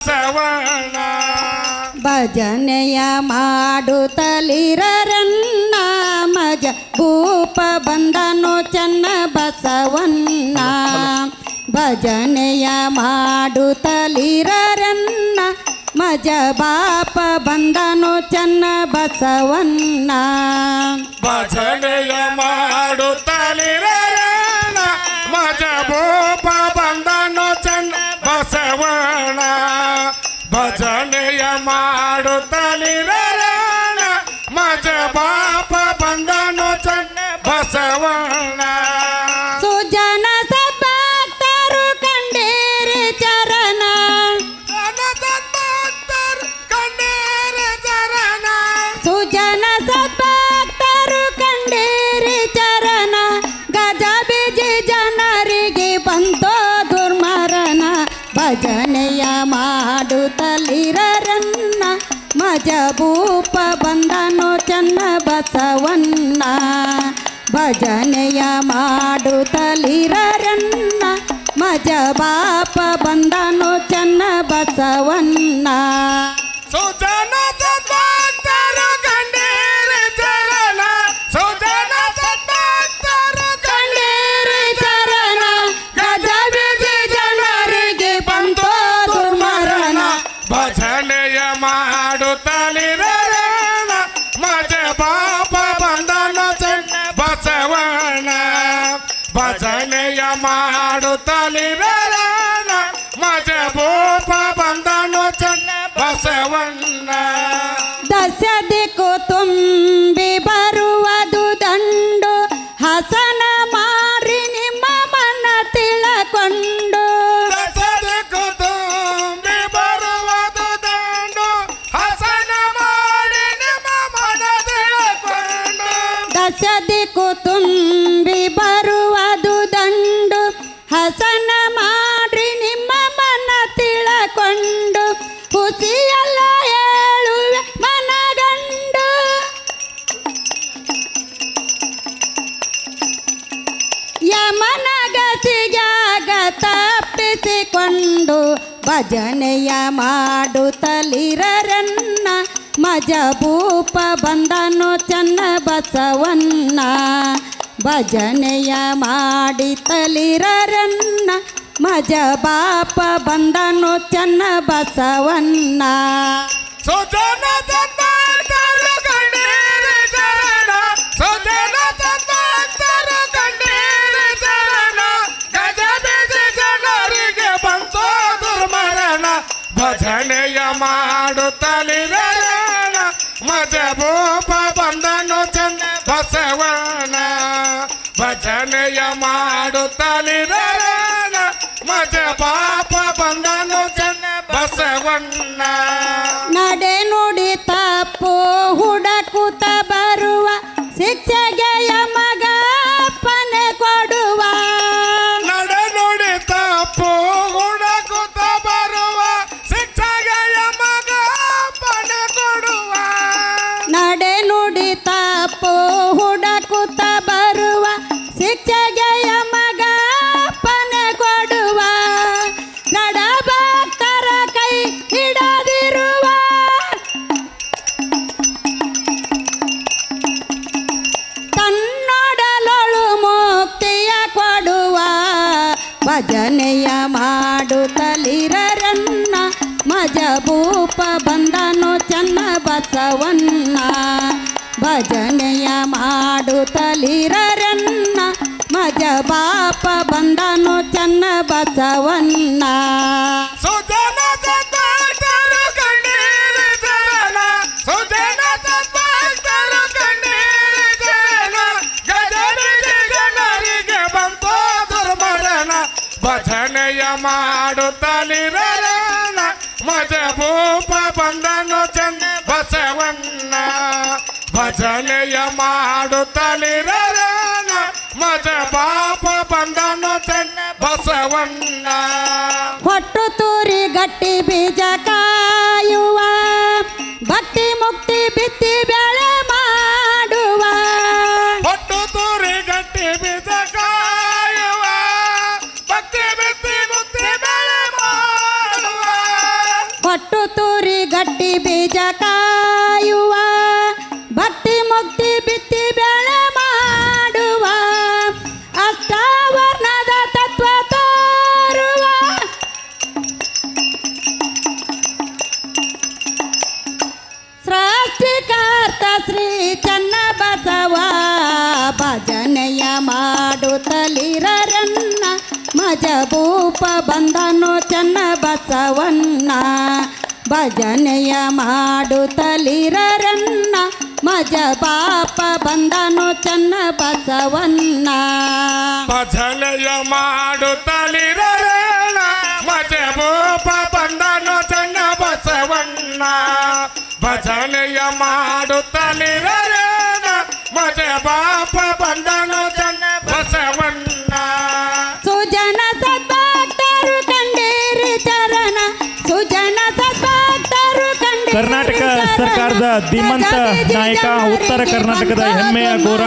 ಬಸವಣ್ಣ ಭಜನೆಯ ಮಾಡುತ್ತಲಿರರನ್ನ ಮಜ ಭೂಪ ಬಂದನು ಚನ್ನ ಬಸವಣ್ಣ ಭಜನೆಯ ಮಾಡುತ್ತಲಿರರನ್ನ ಮಜ ಬಾಪ ಬಂದನು ಚನ್ನ ಬಸವಣ್ಣ ಭಜನೆಯ ಮಾಡುತ್ತಲಿರರನ್ನ ಮಜ ಭೂಪ ಬಂದನು ಚನ್ನ ಬಸವಣ್ಣ ಭಜನೆಯ ಮಾಡುತ್ತಲಿರರನ್ನ ಮಜ ಬಾಪ ಬಂದನು ಚನ್ನ ಬಸವಣ್ಣ ಸುಜನ ಸದ್ಭಕ್ತರು ಕಂಡೇರೆ ಚರಣ ಸುಜನ ಸದ್ಭಕ್ತರು ಕಂಡೇರೆ ಚರಣ ಗಜ ಬಿಜಿ ಜನರಿಗೆ ಬಂತೋ ದುರ್ಮರಣ ಭಜನೆಯ ಮಾಡುತ್ತಲಿರರನ್ನ ಮಜ ಭೂಪ ಬಂದನು ಚನ್ನ ಬಸವಣ್ಣ ಭಜನೆಯ ಮಾಡುತ್ತಲಿರರನ್ನ ಮಜ ಬಾಪ ಬಂದನು ಚನ್ನ ಬಸವಣ್ಣ ಸುಜನ ಸದ್ಭಕ್ತರು ಕಂಡೇರೆ ಚರಣ ಸುಜನ ಸದ್ಭಕ್ತರು ಕಂಡೇರೆ ಚರಣ ಗಜ ಬಿಜಿ ಜನರಿಗೆ ಬಂತೋ ದುರ್ಮರಣ ಭಜನೆಯ ಮಾಡುತ್ತಲಿರರನ್ನ ಮಜ ಬಾಪ ಬಂದನು ಚನ್ನ ಬಸವಣ್ಣ ಭಜನೆಯ ಮಾಡುತ್ತಲಿರರನ್ನ ಮಜ ಭೂಪ ಬಂದನು ಚನ್ನ ಬಸವಣ್ಣ ದಶ ದಿಕ್ಕು ತುಂಬಿ ಬರುವುದು ದಂಡು ಹಸನ ಮಾರಿ ನಿಮ್ಮ ಮನ ತಿಳಕೊಂಡು ದಸದಿಕ್ಕು ತುಂಬಿ ಬರುವುದು ದಂಡು ಹಸನ ಮಾಡಿ ನಿಮ್ಮ ಮನ ತಿಳಕೊಂಡು ದಶ ದಿಕ್ಕು ತುಂಬಿ ಬರುವುದು ದಂಡು ಹಸನ ಮಾಡ್ರಿ ನಿಮ್ಮ ಮನ ತಿಳಕೊಂಡು ಹುಸಿಯಲ್ಲ ಹೇಳುವೆ ಮನಗಂಡು ಯಮನ ಗತಿಯಾಗ ತಪ್ಪಿಸಿಕೊಂಡು ಭಜನೆಯ ಮಾಡುತ್ತಲಿರರನ್ನ ಮಜ ಭೂಪ ಬಂದನು ಚನ್ನ ಬಸವಣ್ಣ ಭಜನೆಯ ಮಾಡಿತಲಿರರನ್ನ ಮಜ ಬಾಪ ಬಂದನು ಚನ್ನ ಬಸವಣ್ಣ ಸುಜನ ಸದ್ಭಕ್ತರು ಕಂಡೇರೆ ಚರಣ ಸುಜನ ಸದ್ಭಕ್ತರು ಕಂಡೇರೆ ಚರಣ ಗಜ ಬಿಜಿ ಜನರಿಗೆ ಬಂತೋ ದುರ್ಮರಣ ಭಜನೆಯ ಮಾಡುತ್ತಲಿರರನ್ನ ಮಜ ಭೂಪ ಬಂದನು ಚನ್ನ ಬಸವಣ್ಣ ಭಜನೆಯ ಮಾಡುತ್ತಲಿರರನ್ನ ಮಜ ಬಾಪ ಬಂದನು ಚನ್ನ ಬಸವಣ್ಣ ನಡೆ ನುಡಿ ತಪ್ಪು ಹುಡಕುತ್ತ ಬರುವ ಶಿಕ್ಷೆಗೆ ಯಮಗ ಅಪ್ಪನೆ ಕೊಡುವ ನಡೆ ನುಡಿ ತಪ್ಪು ಹುಡುಕುತ್ತ ಬರುವ ಶಿಕ್ಷೆಯ ಮಗ ಪಣ ಕೊಡುವ ನಡೆ ನುಡಿ ತಪ್ಪು ಹುಡಕುತ್ತ ಬರುವ ಶಿಕ್ಷೆಗೆ ಯಮಗ ಅಪ್ಪನೆ ಕೊಡುವ ನಡಭಕ್ತರ ಕೈ ಹಿಡದಿರುವ ತನ್ನೊಡಲೊಳು ಮುಕ್ತಿಯ ಕೊಡುವ ಭಜನೆಯ ಮಾಡುತ್ತಲಿರರನ್ನ ಮಜ ಭೂಪ ಬಂದನು ಚನ್ನ ಬಸವಣ್ಣ ಭಜನೆಯ ಮಾಡುತ್ತಲಿರರನ್ನ ಮಜ ಬಾಪ ಬಂದನು ಚನ್ನ ಬಸವಣ್ಣ ಸುಜನ ಸದ್ಭಕ್ತರು ಕಂಡೇರೆ ಚರಣ ಸುಜನ ಸದ್ಭಕ್ತರು ಕಂಡೇರೆ ಚರಣ ಗಜ ಬಿಜಿ ಜನರಿಗೆ ಬಂತೋ ದುರ್ಮರಣ ಭಜನೆಯ ಮಾಡುತ್ತಲಿರರನ್ನ ಮಜ ಭೂಪ ಬಂದನು ಚನ್ನ ಬಸವಣ್ಣ ಭಜನೆಯ ಮಾಡುತ್ತಲಿರರನ್ನ ಮಜ ಬಾಪ ಬಂದನು ಚನ್ನ ಬಸವಣ್ಣ ಹೊಟ್ಟು ತೂರಿ ಗಟ್ಟಿ ಬೀಜ ಕಾಯುವ ಭಕ್ತಿ ಮುಕ್ತಿ ಬಿತ್ತಿ ಬೆಳೆ ಮಾಡುವ ಹೊಟ್ಟು ತೂರಿ ಗಟ್ಟಿ ಬೀಜ ಕಾಯುವ ಭಕ್ತಿ ಬಿತ್ತಿ ಮುಕ್ತಿ ಬೆಳೆ ಮಾಡುವ ಹೊಟ್ಟು ತೂರಿ ಗಟ್ಟಿ ಬೀಜ ಕಾಯುವ ಭಕ್ತಿ ಮುಕ್ತಿ ಬಿತ್ತಿ ಬೆಳೆ ಮಾಡುವ ಅಷ್ಟಾವರ್ಣದ ತತ್ವ ತೋರುವ ಸೃಷ್ಟಿಕರ್ತ ಶ್ರೀ ಚನ್ನ ಬಸವ ಭಜನೆಯ ಮಾಡುತ್ತಲಿರರನ್ನ ಮಜಬೂಪ ಬಂದನು ಚನ್ನ ಬಸವಣ್ಣ ಭಜನೆಯ ಮಾಡುತ್ತಲಿರರನ್ನ ಮಜ ಬಾಪ ಬಂದನು ಚನ್ನ ಬಸವಣ್ಣ ಭಜನೆಯ ಮಾಡುತ್ತಲಿರರೇಣ ಮಜ ಭೂಪ ಬಂದನು ಚನ್ನ ಬಸವಣ್ಣ ಭಜನೆಯ ಮಾಡುತ್ತಲಿರರೇಣ ಮಜ ಬಾಪ ಬಂದನು ಚನ್ನ ಬಸವಣ್ಣ ಸುಜನ ಸದ್ಭಕ್ತರು ಕಂಡೇರಿ ಚರಣ ಸುಜನ ಸದ್ಭಕ್ತರು ಕಂಡೇರಿ ಕರ್ನಾಟಕ ಸರ್ಕಾರದ ಧೀಮಂತ ನಾಯಕ ಉತ್ತರ ಕರ್ನಾಟಕದ ಹೆಮ್ಮೆಯ ಗೌರ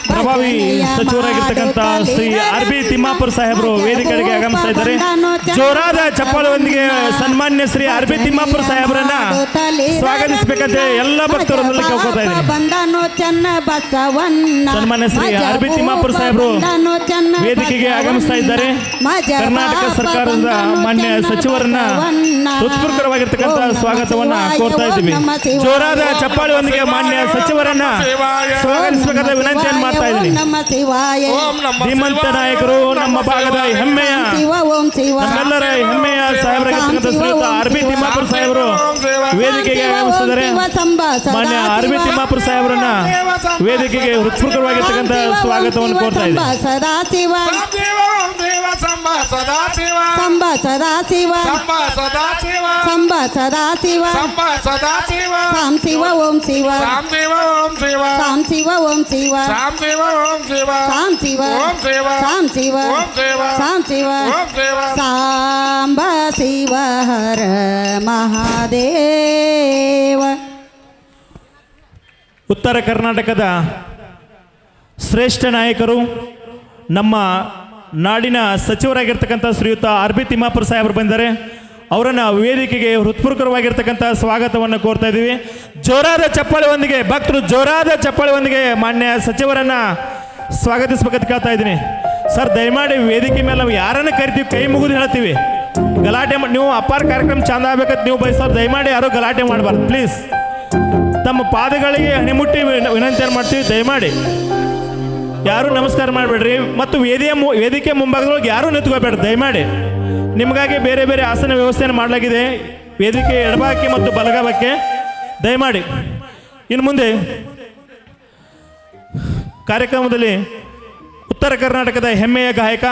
ಪ್ರಭಾವಿ ಸಚಿವರಾಗಿರ್ತಕ್ಕಂಥ ಶ್ರೀ ಆರ್ ಬಿ ತಿಮ್ಮಾಪುರ ಸಾಹೇಬರು ವೇದಿಕೆಗೆ ಆಗಮಿಸ್ತಾ ಇದ್ದಾರೆ. ಜೋರಾದ ಚಪ್ಪಾಳೆಯೊಂದಿಗೆ ಸನ್ಮಾನ್ಯ ಶ್ರೀ ಆರ್ ಬಿ ತಿಮ್ಮಾಪುರ ಸಾಹೇಬರನ್ನ ಸ್ವಾಗತಿಸಬೇಕಂತೆ ಎಲ್ಲ ಭಕ್ತರನ್ನೆಲ್ಲ ಕೇಳ್ಕೊತಾ ಇದ್ದೀನಿ. ಬಂದನು ಚನ್ನ ಬಸವಣ್ಣ ಸನ್ಮಾನ್ಯ ಶ್ರೀ ಆರ್ ಬಿ ತಿಮ್ಮಾಪುರ ಸಾಹೇಬರು ವೇದಿಕೆಗೆ ಆಗಮಿಸ್ತಾ ಇದ್ದಾರೆ. ಕರ್ನಾಟಕ ಸರ್ಕಾರದ ಮಾನ್ಯ ಸಚಿವರನ್ನ ಹೃತ್ಪೂರ್ವಕವಾಗಿರ್ತಕ್ಕಂಥ ಸ್ವಾಗತವನ್ನ ಕೋರ್ತಾ ಇದ್ದೀವಿ. ಜೋರಾದ ಚಪ್ಪಾಳೆಯೊಂದಿಗೆ ಮಾನ್ಯ ಸಚಿವರನ್ನ ಸ್ವಾಗತಿಸಬೇಕಾದ ವಿನಂತಿಯನ್ನು ಮಾಡ್ತಾ ಇದ್ದೀನಿ. ನಮ ಶಿವಾಯ ಓಂ ನಮಃ ಧೀಮಂತ ನಾಯಕರು ನಮ್ಮ ಭಾಗದ ಹೆಮ್ಮೆಯ ಶಿವ ಓಂ ಶಿವ ನಮ್ಮೆಲ್ಲರ ಹೆಮ್ಮೆಯ ಸಾಹೇಬರಾಗಿರ್ತಕ್ಕಂಥ ಶ್ರೀಯುತ ಆರ್ ಬಿ ತಿಮ್ಮಾಪುರ ಸಾಹೇಬರು ವೇದಿಕೆಗೆ ಆಗಮಿಸಿದ್ದಾರೆ. ಮಾನ್ಯ ಆರ್ ಬಿ ತಿಮ್ಮಾಪುರ ಸಾಹೇಬರನ್ನ ವೇದಿಕೆಗೆ ಹೃತ್ಪೂರ್ವಕವಾಗಿರ್ತಕ್ಕಂಥ ಸ್ವಾಗತವನ್ನು ಕೋರ್ತಾ ಇದ್ದೀನಿ. ಸದಾ ಶಿವ ಓಂ ದೇವ ಸಂಬ ಸದಾ ಶಿವ ಸಂಬ ಸದಾ ಶಿವ ಸಂಬ ಸದಾ ಶಿವ ಸಂಬ ಸದಾ ಶಿವ ಸಂಬ ಸದಾ ಶಿವ ಸಾಂ ಶಿವ ಓಂ ಶಿವ ಸಾಂ ದೇವ ಓಂ ಶಿವ ಸಾಂ ಶಿವ ಓಂ ಶಿವ ಸಾಂ ದೇವ ಓಂ ಶಿವ ಸಾಂ ಶಿವ ಓಂ ಶಿವ ಸಾಂ ಶಿವ ಓಂ ಶಿವ ಸಾಂ ಶಿವ ಓಂ ಶಿವ ಸಾಂಬ ಶಿವ ಹರ ಮಹಾದೇವ. ಉತ್ತರ ಕರ್ನಾಟಕದ ಶ್ರೇಷ್ಠ ನಾಯಕರು ನಮ್ಮ ನಾಡಿನ ಸಚಿವರಾಗಿರ್ತಕ್ಕಂಥ ಶ್ರೀಯುತ ಆರ್ ಬಿ ತಿಮ್ಮಾಪುರ ಸಾಹೇಬರು ಬಂದರೆ ಅವರನ್ನು ವೇದಿಕೆಗೆ ಹೃತ್ಪೂರ್ವಕವಾಗಿರ್ತಕ್ಕಂಥ ಸ್ವಾಗತವನ್ನು ಕೋರ್ತಾ ಇದ್ದೀವಿ. ಜೋರಾದ ಚಪ್ಪಾಳೆಯೊಂದಿಗೆ ಭಕ್ತರು ಜೋರಾದ ಚಪ್ಪಾಳೆಯೊಂದಿಗೆ ಮಾನ್ಯ ಸಚಿವರನ್ನು ಸ್ವಾಗತಿಸ್ಬೇಕಂತ ಕೇಳ್ತಾ ಇದ್ದೀನಿ. ಸರ್ ದಯಮಾಡಿ ವೇದಿಕೆ ಮೇಲೆ ನಾವು ಯಾರನ್ನು ಕರಿತೀವಿ ಕೈ ಮುಗಿದು ಹೇಳ್ತೀವಿ. ಗಲಾಟೆ ನೀವು ಅಪಾರ ಕಾರ್ಯಕ್ರಮ ಚಂದ ಆಗ್ಬೇಕಂತ ನೀವು ಬಯಸೋರು ದಯಮಾಡಿ ಯಾರು ಗಲಾಟೆ ಮಾಡಬಾರ್ದು ಪ್ಲೀಸ್. ತಮ್ಮ ಪಾದಗಳಿಗೆ ಹಣಿಮುಟ್ಟಿ ವಿನಂತಿಯನ್ನು ಮಾಡ್ತೀವಿ. ದಯಮಾಡಿ ಯಾರು ನಮಸ್ಕಾರ ಮಾಡಬೇಡ್ರಿ ಮತ್ತು ವೇದಿಕೆ ಮುಂಭಾಗದೊಳಗೆ ಯಾರೂ ನಿಂತ್ಕೋಬೇಡ್ರಿ ದಯಮಾಡಿ. ನಿಮಗಾಗಿ ಬೇರೆ ಬೇರೆ ಆಸನ ವ್ಯವಸ್ಥೆಯನ್ನು ಮಾಡಲಾಗಿದೆ ವೇದಿಕೆ ಎಡಭಾಗಕ್ಕೆ ಮತ್ತು ಬಲಗಭಾಗಕ್ಕೆ ದಯಮಾಡಿ. ಇನ್ನು ಮುಂದೆ ಕಾರ್ಯಕ್ರಮದಲ್ಲಿ ಉತ್ತರ ಕರ್ನಾಟಕದ ಹೆಮ್ಮೆಯ ಗಾಯಕ